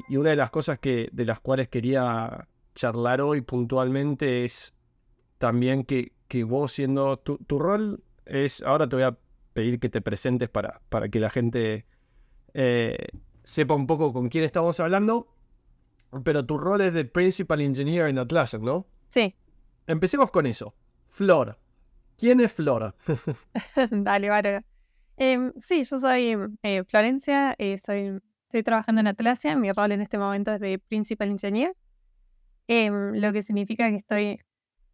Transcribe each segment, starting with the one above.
Y una de las cosas de las cuales quería charlar hoy puntualmente es también que vos siendo tu rol es, ahora te voy a pedir que te presentes para que la gente eh, sepa un poco con quién estamos hablando, pero tu rol es de Principal Engineer en Atlassian, ¿no? Sí. Empecemos con eso. Flor. ¿Quién es Flor? Dale, bárbaro. Sí, yo soy Florencia, estoy trabajando en Atlassian. Mi rol en este momento es de Principal Engineer, lo que significa que estoy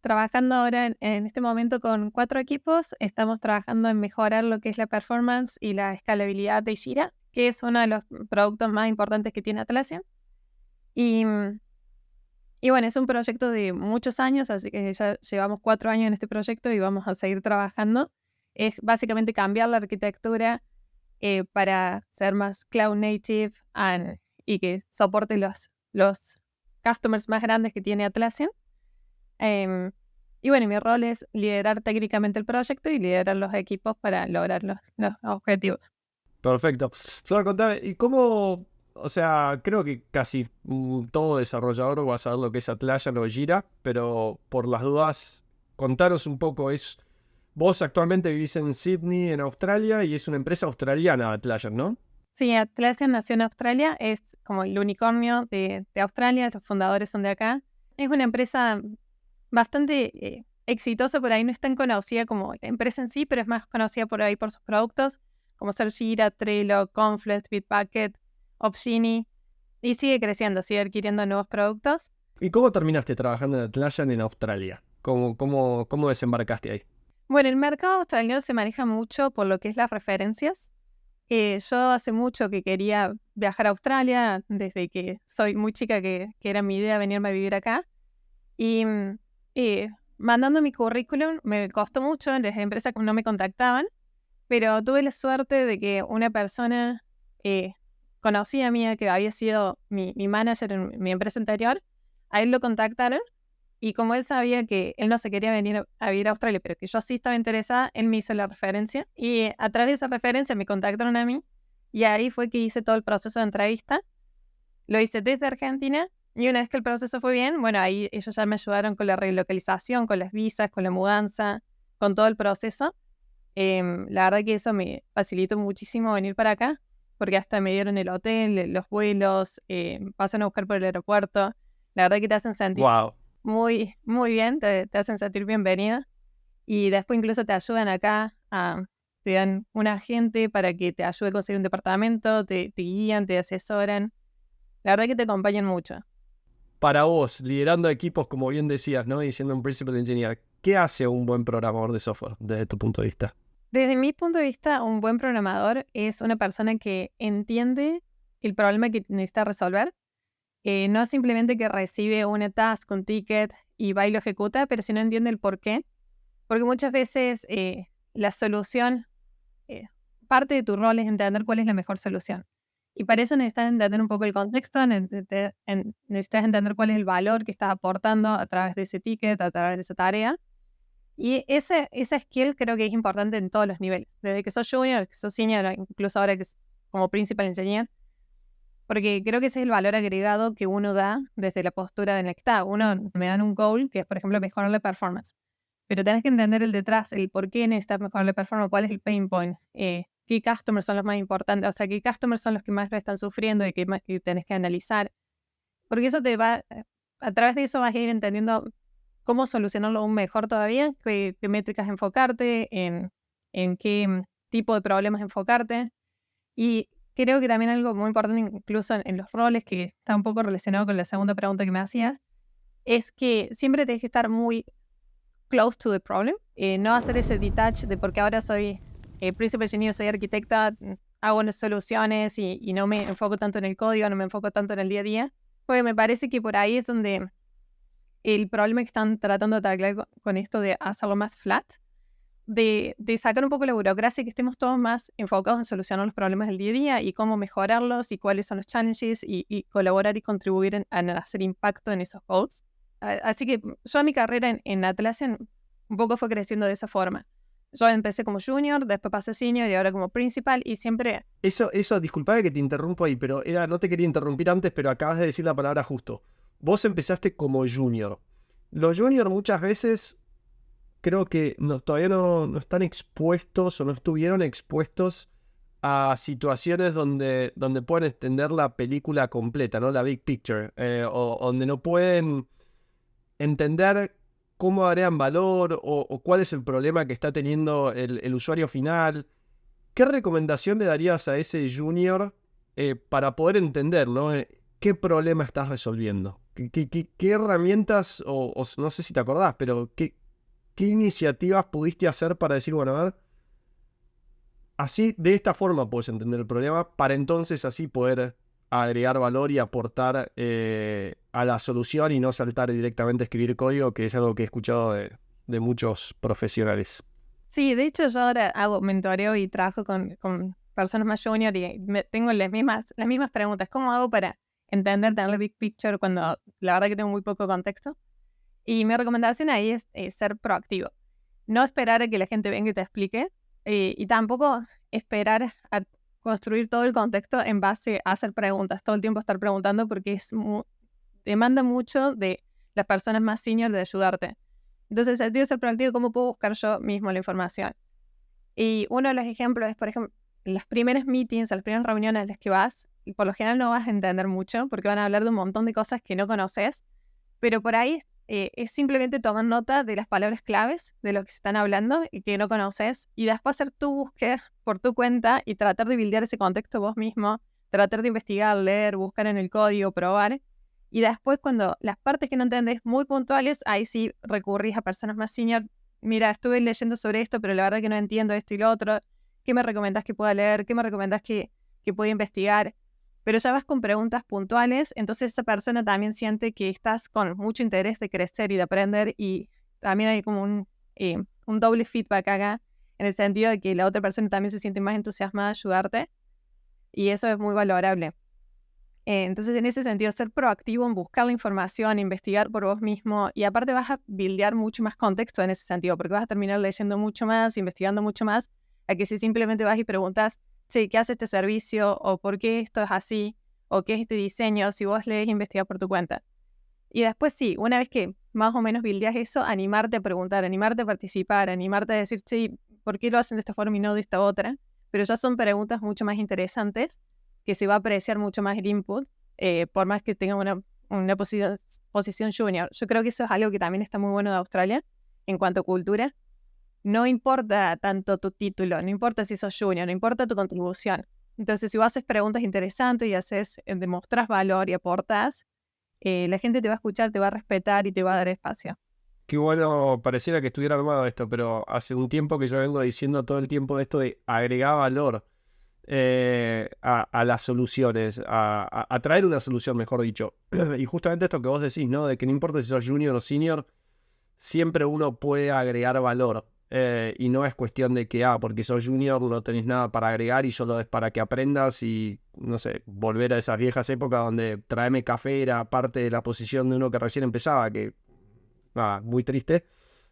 trabajando ahora en este momento con 4 equipos. Estamos trabajando en mejorar lo que es la performance y la escalabilidad de Jira, que es uno de los productos más importantes que tiene Atlassian. Y bueno, es un proyecto de muchos años, así que ya llevamos 4 años en este proyecto y vamos a seguir trabajando. Es básicamente cambiar la arquitectura para ser más cloud native y que soporte los customers más grandes que tiene Atlassian. Y bueno, mi rol es liderar técnicamente el proyecto y liderar los equipos para lograr los objetivos. Perfecto. Flor, contame, ¿y cómo? O sea, creo que casi todo desarrollador va a saber lo que es Atlassian o Jira, pero por las dudas, contaros un poco. Vos actualmente vivís en Sydney, en Australia, y es una empresa australiana, Atlassian, ¿no? Sí, Atlassian nació en Australia, es como el unicornio de Australia, los fundadores son de acá. Es una empresa bastante exitosa, por ahí no es tan conocida como la empresa en sí, pero es más conocida por ahí por sus productos, como ser Jira, Trello, Confluence, Bitbucket, Opsgenie, y sigue creciendo, sigue adquiriendo nuevos productos. ¿Y cómo terminaste trabajando en Atlassian en Australia? ¿Cómo desembarcaste ahí? Bueno, el mercado australiano se maneja mucho por lo que es las referencias. Yo hace mucho que quería viajar a Australia, desde que soy muy chica que era mi idea venirme a vivir acá. Y mandando mi currículum me costó mucho, las empresas no me contactaban, pero tuve la suerte de que una persona conocida mía, que había sido mi manager en mi empresa anterior, a él lo contactaron. Y como él sabía que él no se quería venir a vivir a Australia, pero que yo sí estaba interesada, él me hizo la referencia. Y a través de esa referencia me contactaron a mí. Y ahí fue que hice todo el proceso de entrevista. Lo hice desde Argentina. Y una vez que el proceso fue bien, bueno, ahí ellos ya me ayudaron con la relocalización, con las visas, con la mudanza, con todo el proceso. La verdad que eso me facilitó muchísimo venir para acá, porque hasta me dieron el hotel, los vuelos, pasan a buscar por el aeropuerto. La verdad que te hacen sentir Wow. muy, muy bien, te hacen sentir bienvenida. Y después incluso te ayudan acá, te dan un agente para que te ayude a conseguir un departamento, te guían, te asesoran. La verdad que te acompañan mucho. Para vos, liderando equipos, como bien decías, ¿no? Y siendo un Principal Engineer, ¿qué hace un buen programador de software desde tu punto de vista? Desde mi punto de vista, un buen programador es una persona que entiende el problema que necesita resolver. No simplemente que recibe una task, un ticket y va y lo ejecuta, pero si no entiende el por qué. Porque muchas veces la solución, parte de tu rol es entender cuál es la mejor solución. Y para eso necesitas entender un poco el contexto, necesitas entender cuál es el valor que estás aportando a través de ese ticket, a través de esa tarea. Y esa skill creo que es importante en todos los niveles. Desde que sos junior, que sos senior, incluso ahora que es como principal engineer. Porque creo que ese es el valor agregado que uno da desde la postura en la que está. Uno me dan un goal, que es, por ejemplo, mejorar la performance. Pero tenés que entender el detrás, el por qué necesitas mejorar la performance, cuál es el pain point, qué customers son los más importantes, o sea, qué customers son los que más lo están sufriendo y que tenés que analizar. Porque eso a través de eso vas a ir entendiendo cómo solucionarlo aún mejor todavía, qué métricas enfocarte, en qué tipo de problemas enfocarte. Y creo que también algo muy importante, incluso en los roles, que está un poco relacionado con la segunda pregunta que me hacías, es que siempre tenés que estar muy close to the problem, no hacer ese detach de porque ahora soy principal engineer, soy arquitecta, hago unas soluciones y no me enfoco tanto en el código, no me enfoco tanto en el día a día, porque me parece que por ahí es donde el problema que están tratando de arreglar con esto de hacerlo más flat, de sacar un poco la burocracia y que estemos todos más enfocados en solucionar los problemas del día a día y cómo mejorarlos y cuáles son los challenges y colaborar y contribuir en hacer impacto en esos codes. Así que yo mi carrera en Atlassian un poco fue creciendo de esa forma, Yo empecé como junior, después pasé senior y ahora como principal y siempre... Eso, disculpame que te interrumpo ahí, pero no te quería interrumpir antes, pero acabas de decir la palabra justo. Vos empezaste como junior. Los junior muchas veces creo que todavía no están expuestos o no estuvieron expuestos a situaciones donde pueden extender la película completa, ¿no? La big picture, o donde no pueden entender cómo agregan valor o cuál es el problema que está teniendo el usuario final. ¿Qué recomendación le darías a ese junior para poder entender, ¿no? ¿Qué problema estás resolviendo? ¿Qué herramientas, o no sé si te acordás, pero qué iniciativas pudiste hacer para decir, bueno, a ver, así, de esta forma puedes entender el problema, para entonces así poder agregar valor y aportar a la solución y no saltar directamente a escribir código, que es algo que he escuchado de muchos profesionales? Sí, de hecho yo ahora hago mentoreo y trabajo con personas más junior y tengo las mismas preguntas. ¿Cómo hago para entender, tener la big picture cuando la verdad que tengo muy poco contexto? Y mi recomendación ahí es ser proactivo. No esperar a que la gente venga y te explique y tampoco esperar a construir todo el contexto en base a hacer preguntas, todo el tiempo estar preguntando porque demanda mucho de las personas más senior de ayudarte. Entonces, el sentido de ser proactivo, ¿cómo puedo buscar yo mismo la información? Y uno de los ejemplos es, por ejemplo, las primeras meetings, las primeras reuniones a las que vas, y por lo general no vas a entender mucho porque van a hablar de un montón de cosas que no conoces, pero por ahí es simplemente tomar nota de las palabras claves de lo que se están hablando y que no conoces, y después hacer tu búsqueda por tu cuenta y tratar de buildear ese contexto vos mismo, tratar de investigar, leer, buscar en el código, probar. Y después, cuando las partes que no entendés muy puntuales, ahí sí recurrís a personas más senior. Mira, estuve leyendo sobre esto, pero la verdad que no entiendo esto y lo otro. ¿Qué me recomendás que pueda leer? ¿Qué me recomendás que pueda investigar? Pero ya vas con preguntas puntuales, entonces esa persona también siente que estás con mucho interés de crecer y de aprender, y también hay como un doble feedback acá, en el sentido de que la otra persona también se siente más entusiasmada de ayudarte, y eso es muy valorable. Entonces, en ese sentido, ser proactivo en buscar la información, investigar por vos mismo, y aparte vas a buildear mucho más contexto en ese sentido, porque vas a terminar leyendo mucho más, investigando mucho más, a que si simplemente vas y preguntas, sí, ¿qué hace este servicio? ¿O por qué esto es así? ¿O qué es este diseño? Si vos lees e investigás por tu cuenta. Y después sí, una vez que más o menos buildeas eso, animarte a preguntar, animarte a participar, animarte a decir, sí, ¿por qué lo hacen de esta forma y no de esta otra? Pero ya son preguntas mucho más interesantes, que se va a apreciar mucho más el input, por más que tenga una posición junior. Yo creo que eso es algo que también está muy bueno de Australia en cuanto a cultura. No importa tanto tu título, no importa si sos junior, no importa tu contribución. Entonces, si vos haces preguntas interesantes y demostrás valor y aportas, la gente te va a escuchar, te va a respetar y te va a dar espacio. Qué bueno, pareciera que estuviera armado esto, pero hace un tiempo que yo vengo diciendo todo el tiempo esto de agregar valor a las soluciones, a traer una solución, mejor dicho. Y justamente esto que vos decís, ¿no? De que no importa si sos junior o senior, siempre uno puede agregar valor. Y no es cuestión de que, porque sos junior no tenés nada para agregar y solo es para que aprendas y, no sé, volver a esas viejas épocas donde traerme café era parte de la posición de uno que recién empezaba, que, muy triste,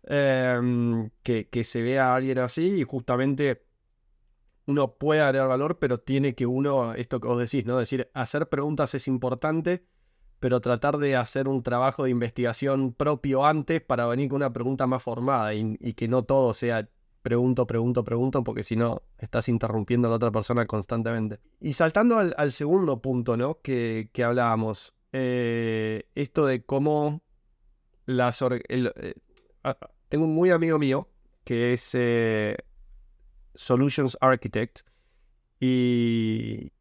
que se vea a alguien así, y justamente uno puede agregar valor, pero tiene que uno, esto que vos decís, ¿no? Decir, hacer preguntas es importante, pero tratar de hacer un trabajo de investigación propio antes para venir con una pregunta más formada y que no todo sea pregunto, porque si no estás interrumpiendo a la otra persona constantemente. Y saltando al segundo punto, ¿no? Que hablábamos, esto de cómo tengo un muy amigo mío que es Solutions Architect, y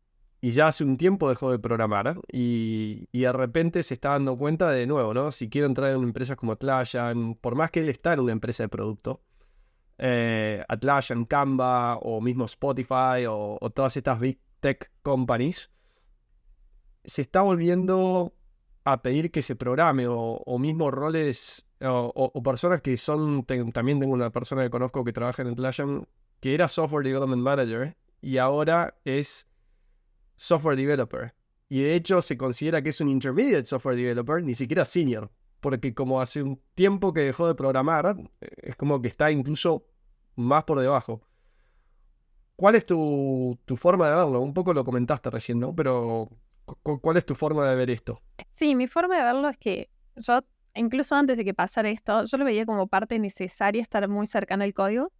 ya hace un tiempo dejó de programar y de repente se está dando cuenta de nuevo, ¿no? Si quiero entrar en empresas como Atlassian, por más que él está en una empresa de producto, Atlassian, Canva o mismo Spotify o todas estas big tech companies, se está volviendo a pedir que se programe o mismo roles o personas que son, también tengo una persona que conozco que trabaja en Atlassian que era Software Development Manager y ahora es Software Developer. Y de hecho se considera que es un Intermediate Software Developer, ni siquiera Senior. Porque como hace un tiempo que dejó de programar, es como que está incluso más por debajo. ¿Cuál es tu forma de verlo? Un poco lo comentaste recién, ¿no? Pero ¿cuál es tu forma de ver esto? Sí, mi forma de verlo es que yo, incluso antes de que pasara esto, yo lo veía como parte necesaria estar muy cercana al código,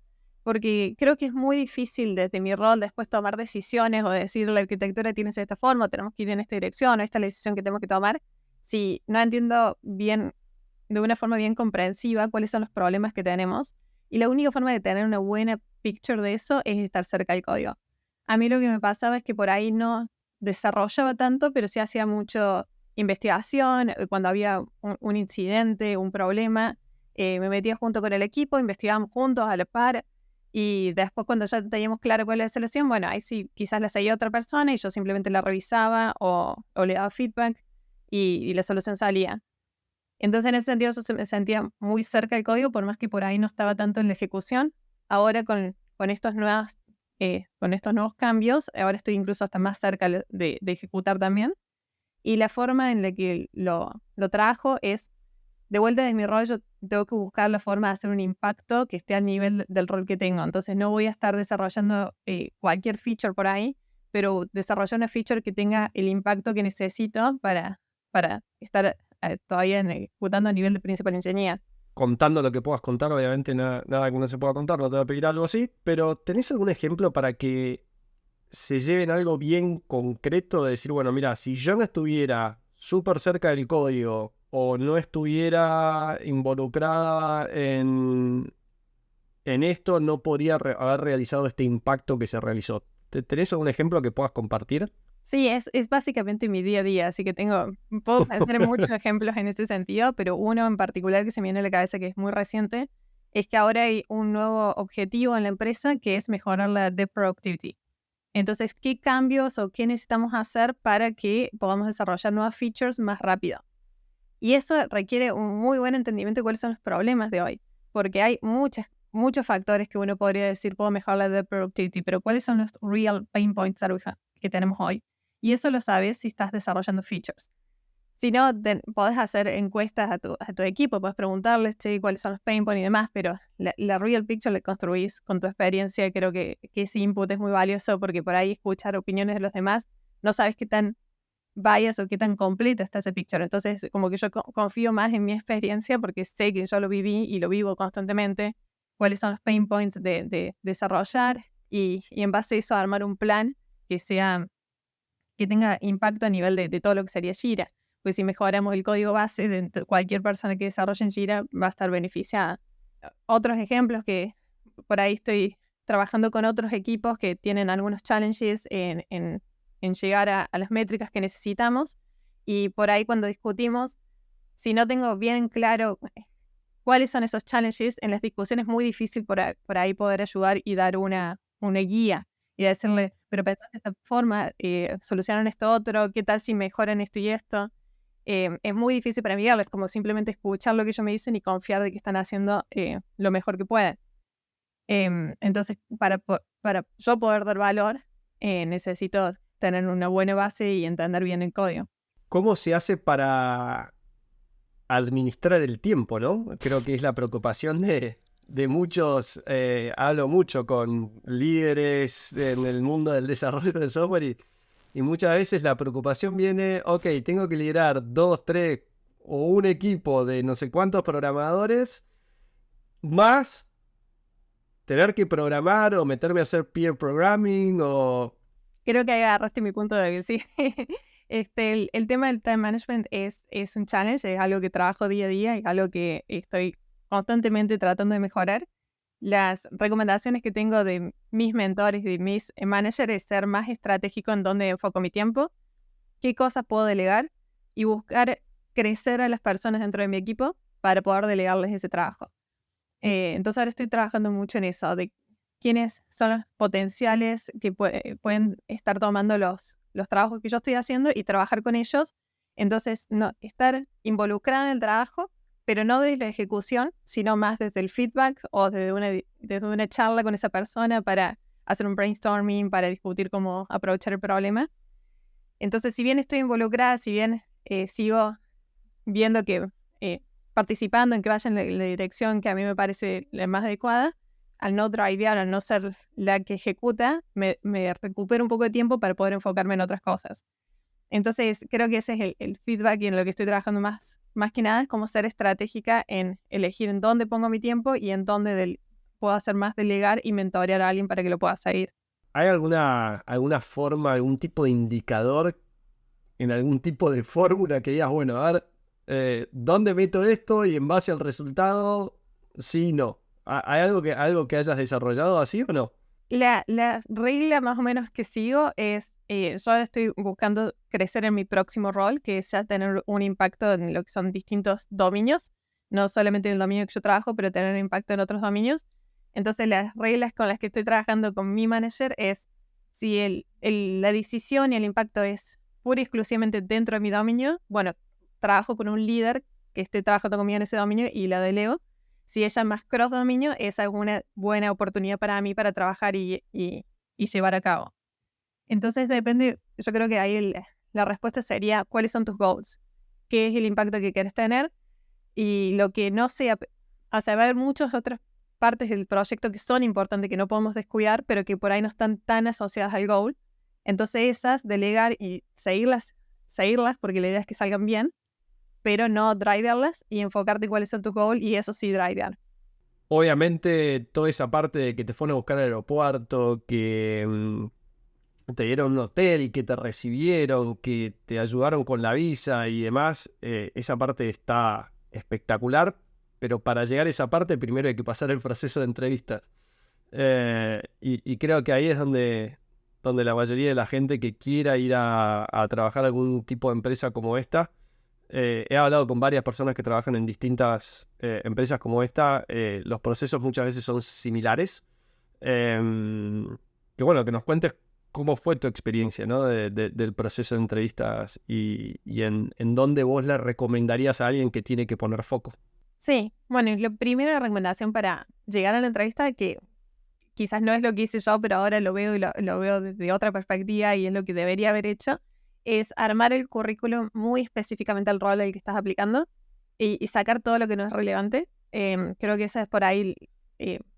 porque creo que es muy difícil desde mi rol después tomar decisiones o decir la arquitectura tiene que ser de esta forma, o tenemos que ir en esta dirección, o esta es la decisión que tenemos que tomar, si no entiendo bien, de una forma bien comprensiva, cuáles son los problemas que tenemos. Y la única forma de tener una buena picture de eso es estar cerca del código. A mí lo que me pasaba es que por ahí no desarrollaba tanto, pero sí hacía mucho investigación. Cuando había un incidente, un problema, me metía junto con el equipo, investigábamos juntos a la par, y después cuando ya teníamos claro cuál era la solución, bueno, ahí sí quizás la seguía otra persona y yo simplemente la revisaba o le daba feedback y la solución salía. Entonces en ese sentido yo me sentía muy cerca del código, por más que por ahí no estaba tanto en la ejecución. Ahora con con estos nuevos cambios, ahora estoy incluso hasta más cerca de ejecutar también. Y la forma en la que lo trabajo es, de vuelta desde mi rol, yo tengo que buscar la forma de hacer un impacto que esté al nivel del rol que tengo. Entonces no voy a estar desarrollando cualquier feature por ahí, pero desarrollar una feature que tenga el impacto que necesito para estar todavía ejecutando a nivel de principal engineer. Contando lo que puedas contar, obviamente nada que no se pueda contar, no te voy a pedir algo así, pero ¿tenés algún ejemplo para que se lleven algo bien concreto de decir, bueno, mira, si yo no estuviera súper cerca del código o no estuviera involucrada en esto, no podría haber realizado este impacto que se realizó? ¿Tenés algún ejemplo que puedas compartir? Sí, es básicamente mi día a día, así que puedo pensar en muchos ejemplos en este sentido, pero uno en particular que se me viene a la cabeza que es muy reciente, es que ahora hay un nuevo objetivo en la empresa que es mejorar la dev productivity. Entonces, ¿qué cambios o qué necesitamos hacer para que podamos desarrollar nuevas features más rápido? Y eso requiere un muy buen entendimiento de cuáles son los problemas de hoy, porque hay muchos factores que uno podría decir, puedo mejorar la dev productivity, pero ¿cuáles son los real pain points que tenemos hoy? Y eso lo sabes si estás desarrollando features. Si no, podés hacer encuestas a tu equipo, podés preguntarles cuáles son los pain points y demás, pero la real picture la construís con tu experiencia. Creo que ese input es muy valioso porque por ahí escuchar opiniones de los demás, no sabes qué tan bias o qué tan completa está ese picture. Entonces, como que yo confío más en mi experiencia porque sé que yo lo viví y lo vivo constantemente, cuáles son los pain points de desarrollar y en base a eso armar un plan que tenga impacto a nivel de todo lo que sería Jira. Pues si mejoramos el código base, cualquier persona que desarrolle en Jira va a estar beneficiada. Otros ejemplos que por ahí estoy trabajando con otros equipos que tienen algunos challenges en llegar a las métricas que necesitamos, y por ahí cuando discutimos, si no tengo bien claro cuáles son esos challenges, en las discusiones es muy difícil por ahí poder ayudar y dar una guía y decirle, pero pensaste de esta forma, solucionaron esto otro, ¿qué tal si mejoran esto y esto? Es muy difícil para mí, es como simplemente escuchar lo que ellos me dicen y confiar de que están haciendo lo mejor que pueden. Entonces, para yo poder dar valor, necesito tener una buena base y entender bien el código. ¿Cómo se hace para administrar el tiempo, no? Creo que es la preocupación de muchos. Hablo mucho con líderes en el mundo del desarrollo de software y muchas veces la preocupación viene, ok, tengo que liderar 2, 3 o un equipo de no sé cuántos programadores, más tener que programar o meterme a hacer peer programming o... Creo que ahí agarraste mi punto de vista, sí. El tema del time management es un challenge, es algo que trabajo día a día, es algo que estoy constantemente tratando de mejorar. Las recomendaciones que tengo de mis mentores y de mis managers es ser más estratégico en dónde enfoco mi tiempo, qué cosas puedo delegar y buscar crecer a las personas dentro de mi equipo para poder delegarles ese trabajo. Entonces ahora estoy trabajando mucho en eso, de quiénes son los potenciales que pueden estar tomando los trabajos que yo estoy haciendo y trabajar con ellos. Entonces, no estar involucrada en el trabajo, pero no desde la ejecución, sino más desde el feedback o desde una charla con esa persona para hacer un brainstorming, para discutir cómo aprovechar el problema. Entonces, si bien estoy involucrada, si bien sigo viendo que participando en que vaya en la dirección que a mí me parece la más adecuada, al no drivear, al no ser la que ejecuta, me recupero un poco de tiempo para poder enfocarme en otras cosas. Entonces, creo que ese es el feedback y en lo que estoy trabajando más que nada, es cómo ser estratégica en elegir en dónde pongo mi tiempo y en dónde puedo hacer más delegar y mentorear a alguien para que lo pueda seguir. ¿Hay alguna forma, algún tipo de indicador, en algún tipo de fórmula que digas, bueno, a ver, ¿dónde meto esto? Y en base al resultado, sí, no. ¿Hay algo que hayas desarrollado así o no? La regla más o menos que sigo es, yo ahora estoy buscando crecer en mi próximo rol, que es ya tener un impacto en lo que son distintos dominios, no solamente en el dominio que yo trabajo, pero tener un impacto en otros dominios. Entonces las reglas con las que estoy trabajando con mi manager es, si la decisión y el impacto es pura y exclusivamente dentro de mi dominio, bueno, trabajo con un líder que esté trabajando conmigo en ese dominio y la delego. Si ella es más cross dominio, esa es una buena oportunidad para mí para trabajar y llevar a cabo. Entonces depende, yo creo que ahí la respuesta sería, ¿cuáles son tus goals? ¿Qué es el impacto que quieres tener? Y lo que no sea, o sea, va a haber muchas otras partes del proyecto que son importantes, que no podemos descuidar, pero que por ahí no están tan asociadas al goal. Entonces esas, delegar y seguirlas, porque la idea es que salgan bien, pero no driverlas y enfocarte en cuáles son tus goals y eso sí drivear. Obviamente, toda esa parte de que te fueron a buscar al aeropuerto, que te dieron un hotel, que te recibieron, que te ayudaron con la visa y demás, esa parte está espectacular, pero para llegar a esa parte primero hay que pasar el proceso de entrevistas. Y creo que ahí es donde la mayoría de la gente que quiera ir a trabajar algún tipo de empresa como esta, he hablado con varias personas que trabajan en distintas empresas como esta, los procesos muchas veces son similares. Que bueno, que nos cuentes cómo fue tu experiencia, ¿no? Del proceso de entrevistas y en dónde vos le recomendarías a alguien que tiene que poner foco. Sí, bueno, y la primera recomendación para llegar a la entrevista, que quizás no es lo que hice yo, pero ahora lo veo y lo veo desde otra perspectiva y es lo que debería haber hecho, es armar el currículum muy específicamente al rol al que estás aplicando y sacar todo lo que no es relevante. Creo que esa es por ahí,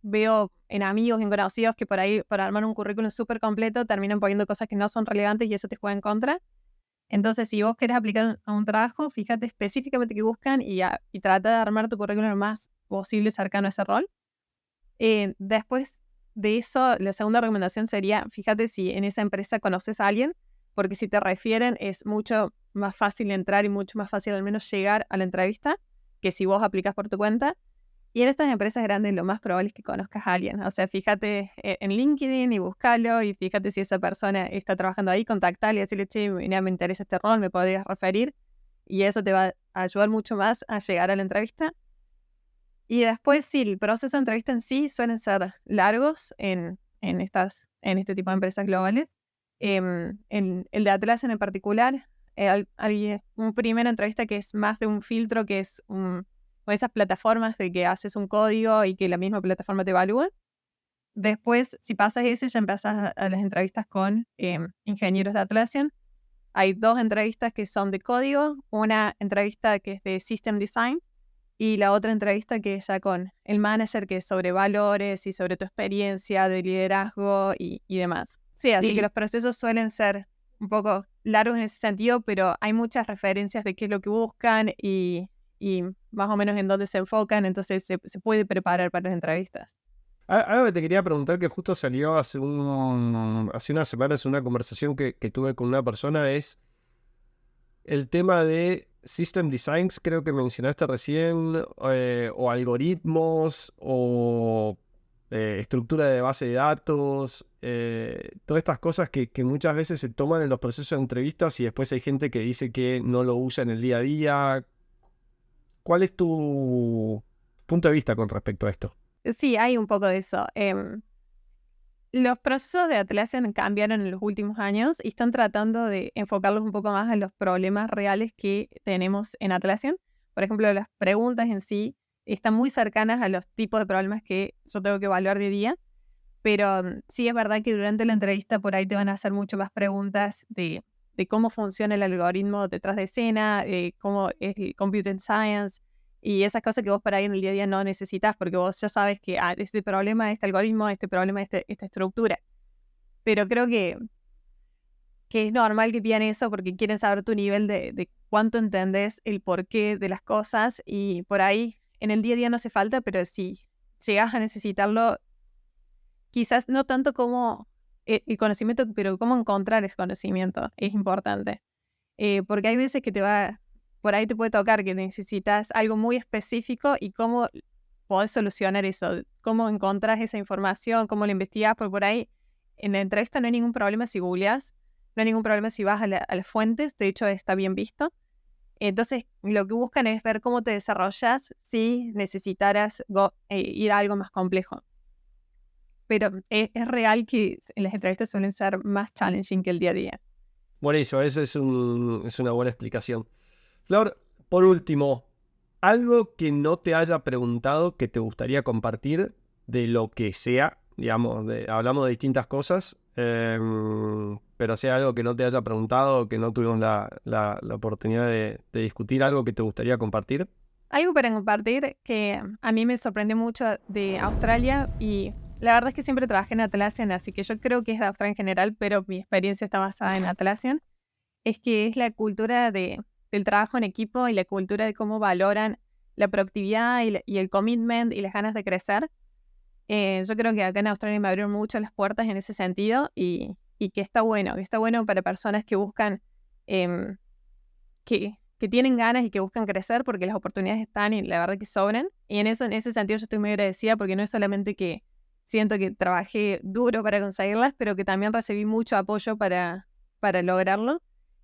veo en amigos y en conocidos que por ahí, para armar un currículum súper completo, terminan poniendo cosas que no son relevantes y eso te juega en contra. Entonces, si vos querés aplicar a un trabajo, fíjate específicamente qué buscan y trata de armar tu currículum lo más posible cercano a ese rol. Después de eso, la segunda recomendación sería, fíjate si en esa empresa conoces a alguien, porque si te refieren es mucho más fácil entrar y mucho más fácil al menos llegar a la entrevista que si vos aplicas por tu cuenta. Y en estas empresas grandes lo más probable es que conozcas a alguien. O sea, fíjate en LinkedIn y búscalo y fíjate si esa persona está trabajando ahí, contactale y decirle, che, mira, me interesa este rol, me podrías referir. Y eso te va a ayudar mucho más a llegar a la entrevista. Y después, sí, el proceso de entrevista en sí suelen ser largos en este tipo de empresas globales. En el de Atlassian en particular, hay una primera entrevista que es más de un filtro, que es o esas plataformas de que haces un código y que la misma plataforma te evalúa. Después, si pasas ese, ya empezás a las entrevistas con ingenieros de Atlassian. Hay 2 entrevistas que son de código, una entrevista que es de System Design y la otra entrevista que es ya con el manager, que es sobre valores y sobre tu experiencia de liderazgo y demás. Sí, así que los procesos suelen ser un poco largos en ese sentido, pero hay muchas referencias de qué es lo que buscan y más o menos en dónde se enfocan, entonces se puede preparar para las entrevistas. Algo que te quería preguntar, que justo salió hace unas semanas en una conversación que tuve con una persona, es el tema de System Designs, creo que mencionaste recién, o algoritmos, o estructura de base de datos, todas estas cosas que muchas veces se toman en los procesos de entrevistas y después hay gente que dice que no lo usa en el día a día. ¿Cuál es tu punto de vista con respecto a esto? Sí, hay un poco de eso. Los procesos de Atlassian cambiaron en los últimos años y están tratando de enfocarlos un poco más a los problemas reales que tenemos en Atlassian. Por ejemplo, las preguntas en sí están muy cercanas a los tipos de problemas que yo tengo que evaluar de día, pero sí es verdad que durante la entrevista por ahí te van a hacer mucho más preguntas de cómo funciona el algoritmo detrás de escena, cómo es el computing science, Y esas cosas que vos por ahí en el día a día no necesitas porque vos ya sabes que este problema, este algoritmo, este problema, esta estructura. Pero creo que es normal que pidan eso porque quieren saber tu nivel de cuánto entendés el porqué de las cosas y por ahí en el día a día no hace falta, pero si llegas a necesitarlo, quizás no tanto como el conocimiento, pero cómo encontrar ese conocimiento es importante. Porque hay veces que por ahí te puede tocar que necesitas algo muy específico y cómo podés solucionar eso, cómo encontrás esa información, cómo la investigás, porque por ahí en la entrevista no hay ningún problema si googleás, no hay ningún problema si vas a las fuentes, de hecho está bien visto. Entonces, lo que buscan es ver cómo te desarrollas si necesitaras ir a algo más complejo. Pero es real que las entrevistas suelen ser más challenging que el día a día. Buenísimo, eso es una buena explicación. Flor, por último, algo que no te haya preguntado que te gustaría compartir de lo que sea, digamos, hablamos de distintas cosas, pero sea algo que no te haya preguntado, que no tuvimos la oportunidad de discutir, algo que te gustaría compartir. Algo para compartir que a mí me sorprendió mucho de Australia y la verdad es que siempre trabajé en Atlassian, así que yo creo que es de Australia en general, pero mi experiencia está basada en Atlassian, es que es la cultura del trabajo en equipo y la cultura de cómo valoran la productividad y el commitment y las ganas de crecer. Yo creo que acá en Australia me abrieron mucho las puertas en ese sentido y que está bueno para personas que buscan, que tienen ganas y que buscan crecer porque las oportunidades están y la verdad que sobran. Y en ese sentido yo estoy muy agradecida porque no es solamente que siento que trabajé duro para conseguirlas, pero que también recibí mucho apoyo para lograrlo.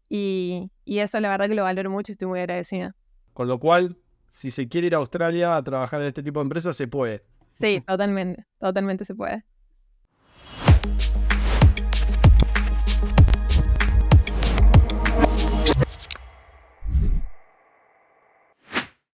Y eso la verdad que lo valoro mucho y estoy muy agradecida. Con lo cual, si se quiere ir a Australia a trabajar en este tipo de empresas, se puede. Sí, totalmente se puede.